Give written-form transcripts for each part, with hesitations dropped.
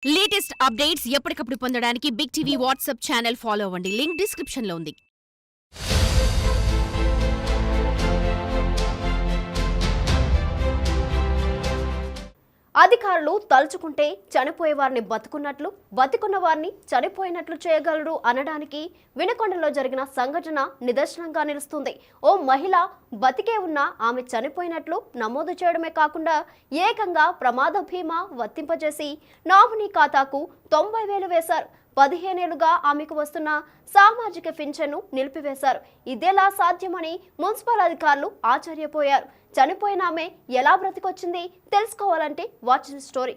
Latest updates ఎప్పటికప్పుడు పొందడానికి big TV WhatsApp channel follow అవ్వండి. లింక్ డిస్క్రిప్షన్ లో ఉంది. అధికారులు తలుచుకుంటే చనిపోయేవారిని బతుకున్నట్లు, బతికున్న వారిని చనిపోయినట్లు చేయగలరు అనడానికి వినుకొండలో జరిగిన సంఘటన నిదర్శనంగా నిలుస్తుంది. ఓ మహిళ బతికే ఉన్న ఆమె చనిపోయినట్లు నమోదు చేయడమే కాకుండా ఏకంగా ప్రమాద బీమా వర్తింపజేసి నామినీ ఖాతాకు 90,000 వేశారు. 15 ఏళ్లుగా ఆమెకు వస్తున్న సామాజిక పింఛన్ను నిలిపివేశారు. ఇదేలా సాధ్యమని మున్సిపల్ అధికారులు ఆశ్చర్యపోయారు. చనిపోయిన ఆమె ఎలా బ్రతికొచ్చింది తెలుసుకోవాలంటే వాచ్ ది స్టోరీ.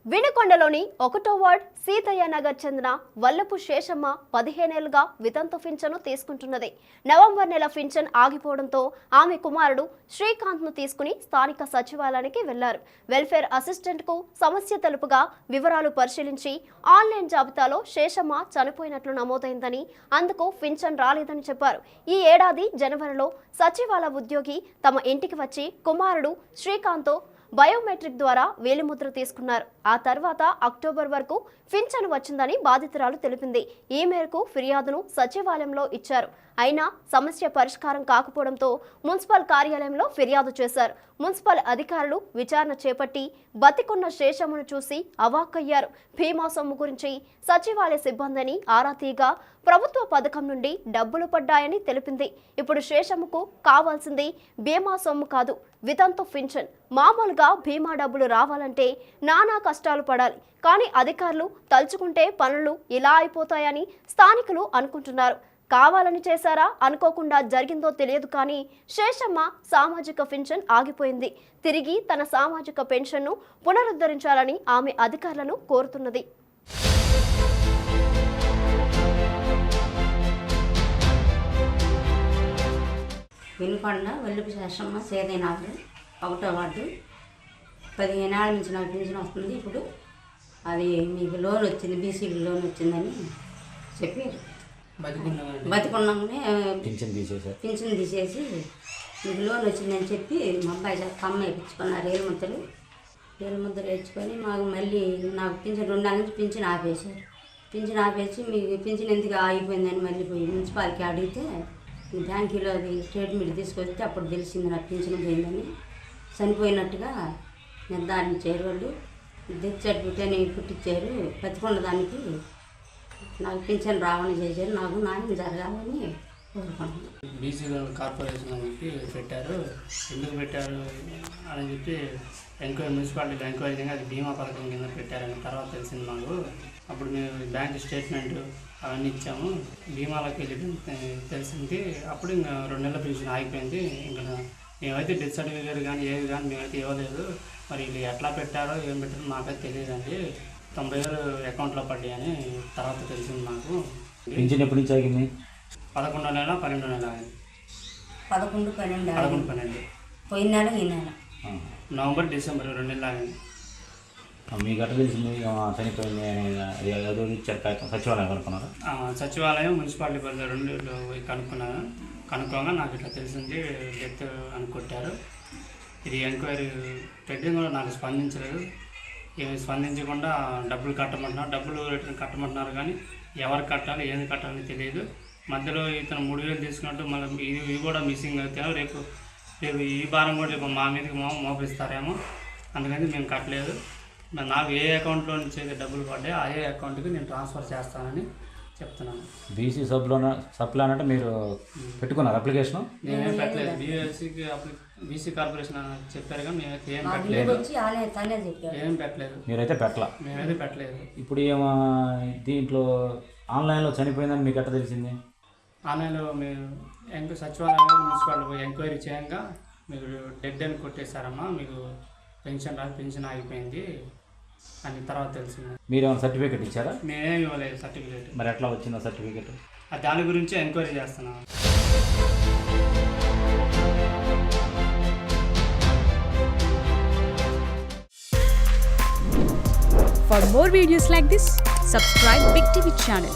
వినుకొండలోని 1వ వార్డ్ సీతయ్య నగర్ చెందిన వల్లపు శేషమ్మ 15 ఏళ్లుగా వితంతు పింఛను తీసుకుంటున్నది. నవంబర్ నెల పింఛన్ ఆగిపోవడంతో ఆమె కుమారుడు శ్రీకాంత్ను తీసుకుని స్థానిక సచివాలయానికి వెళ్లారు. వెల్ఫేర్ అసిస్టెంట్కు సమస్య తెలుపుగా వివరాలు పరిశీలించి ఆన్లైన్ జాబితాలో శేషమ్మ చనిపోయినట్లు నమోదైందని, అందుకు పింఛన్ రాలేదని చెప్పారు. ఈ ఏడాది జనవరిలో సచివాలయ ఉద్యోగి తమ ఇంటికి వచ్చి కుమారుడు శ్రీకాంత్తో బయోమెట్రిక్ ద్వారా వేలిముద్ర తీసుకున్నారు. ఆ తర్వాత అక్టోబర్ వరకు పింఛను వచ్చిందని బాధితురాలు తెలిపింది. ఈ మేరకు ఫిర్యాదును సచివాలయంలో ఇచ్చారు. అయినా సమస్య పరిష్కారం కాకపోవడంతో మున్సిపల్ కార్యాలయంలో ఫిర్యాదు చేశారు. మున్సిపల్ అధికారులు విచారణ చేపట్టి బతికున్న శేషమును చూసి అవాక్కయ్యారు. బీమా సొమ్ము గురించి సచివాలయ సిబ్బందిని ఆరా తీయగా ప్రభుత్వ పథకం నుండి డబ్బులు పడ్డాయని తెలిపింది. ఇప్పుడు శేషముకు కావాల్సింది బీమా సొమ్ము కాదు, వితంతు పింఛన్. మామూలుగా బీమా డబ్బులు రావాలంటే నానా కష్టాలు పడాలి. కానీ అధికారులు తలుచుకుంటే పనులు ఇలా అయిపోతాయని స్థానికులు అనుకుంటున్నారు. కావాలని చేశారా అనుకోకుండా జరిగిందో తెలియదు, కానీ శేషమ్మ సామాజిక పెన్షన్ ఆగిపోయింది. తిరిగి తన సామాజిక పెన్షన్ను పునరుద్ధరించాలని ఆమె అధికారులను కోరుతున్నది. వినుకొండ వల్లపు శేషమ్మ సీతయ్య నగర్ 1వ వార్డు. 15 ఏళ్ళ నుంచి నాకు పింఛన్ వస్తుంది. ఇప్పుడు అది మీకు లోన్ వచ్చింది, బీసీడీ లోన్ వచ్చిందని చెప్పారు. బతికున్నామని పింఛన్ తీసేసి మీకు లోన్ వచ్చిందని చెప్పి మా అబ్బాయి కమ్మ వేయించుకున్నారు. ఏలు ముద్దలు వేయించుకొని మాకు మళ్ళీ నాకు పింఛన్ 2 నెలల నుంచి పింఛన్ ఆపేశారు. పింఛన్ ఆపేసి మీకు పింఛన్ ఎందుకు ఆగిపోయిందని మళ్ళీ పోయి మున్సిపాలిటీ అడిగితే బ్యాంకులో అది స్టేట్మెంట్ తీసుకొస్తే అప్పుడు తెలిసింది నాకు పింఛన్ పోయిందని. చనిపోయినట్టుగా నిర్ధారించారు వాళ్ళు. డెత్ సర్టిఫికేట్ అని పుట్టించారు. బతికున్న దానికి నాకు పింఛన్ రావని చేశారు. నాకు న్యాయం జరగాలని కోరుకుంటున్నాను. బీసీ కార్పొరేషన్ అని చెప్పి పెట్టారు. ఎందుకు పెట్టారు అని చెప్పి మున్సిపాలిటీలో ఎంక్వైరీ చేయగా అది బీమా పథకం కింద పెట్టారని తర్వాత తెలిసింది మాకు. అప్పుడు మేము బ్యాంక్ స్టేట్మెంట్ అవన్నీ ఇచ్చాము. బీమాలోకి వెళ్ళి తెలిసింది. అప్పుడు ఇంకా 2 నెలల పెన్షన్ ఆగిపోయింది. ఇంకా మేమైతే డెత్ సర్టిఫికేట్ కానీ ఏది కానీ మేమైతే ఇవ్వలేదు. మరి వీళ్ళు ఎట్లా పెట్టారో ఏం పెట్టారో నాకైతే తెలియదండి. 90,000 అకౌంట్లో పడ్డాయని తర్వాత తెలిసింది మాకు. పింఛన్ ఎప్పటి నుంచి ఆగింది? 11వ నెల 12వ నెల ఆగింది. 11-12 పోయిన నెల ఈ నెల నవంబర్ డిసెంబర్ 2 నెలలు ఆగింది. మీకు అట్లా తెలిసింది చనిపోయింది ఇచ్చారు? సచివాలయం కనుక్కున్నారా? సచివాలయం మున్సిపాలిటీ పరిధిలో 2 కనుక్కున్నాను. కనుక్కోగా నాకు ఇట్లా తెలిసింది డెత్ అని కొట్టారు. ఇది ఎంక్వైరీ పెట్టి కూడా నాకు స్పందించలేదు. ఏమి స్పందించకుండా డబ్బులు రిటర్న్ కట్టమంటున్నారు, కానీ ఎవరు కట్టాలి ఏది కట్టాలని తెలియదు. మధ్యలో ఇతను 3,000 తీసుకున్నట్టు మళ్ళీ ఇవి కూడా మిస్సింగ్ అవుతాయో రేపు ఈ భారం కూడా రేపు మా మీదకి మోపిస్తారేమో, అందుకని మేము కట్టలేదు. నాకు ఏ అకౌంట్లో నుంచి డబ్బులు పడ్డాయో అదే అకౌంట్కి నేను ట్రాన్స్ఫర్ చేస్తానని చెప్తున్నాను. బీసీ సప్లాన్ అంటే మీరు పెట్టుకున్నారు అప్లికేషన్? మేమేం పెట్టలేదు. బీసీ కార్పొరేషన్ చెప్పారు కానీ మేమైతే ఏం పెట్టలేదు. మీరైతే మేమైతే పెట్టలేదు. ఇప్పుడు ఏమో దీంట్లో ఆన్లైన్లో చనిపోయిందని మీకు ఎట్లా తెలిసింది? ఆన్లైన్లో మీరు సచివాలయంలో మున్సిపాలిటీ పోయి ఎంక్వైరీ చేయంగా మీరు డెడ్ అని కొట్టేశారమ్మా, మీకు పెన్షన్ ఆగిపోయింది అని తర్వాత తెలిసింది. మీరు ఏమైనా సర్టిఫికేట్ ఇచ్చారా? మేమేమి ఇవ్వలేదు సర్టిఫికేట్. మరి ఎట్లా వచ్చిందా సర్టిఫికేట్? దాని గురించి ఎంక్వైరీ చేస్తున్నాం. For more videos like this, subscribe Big TV channel.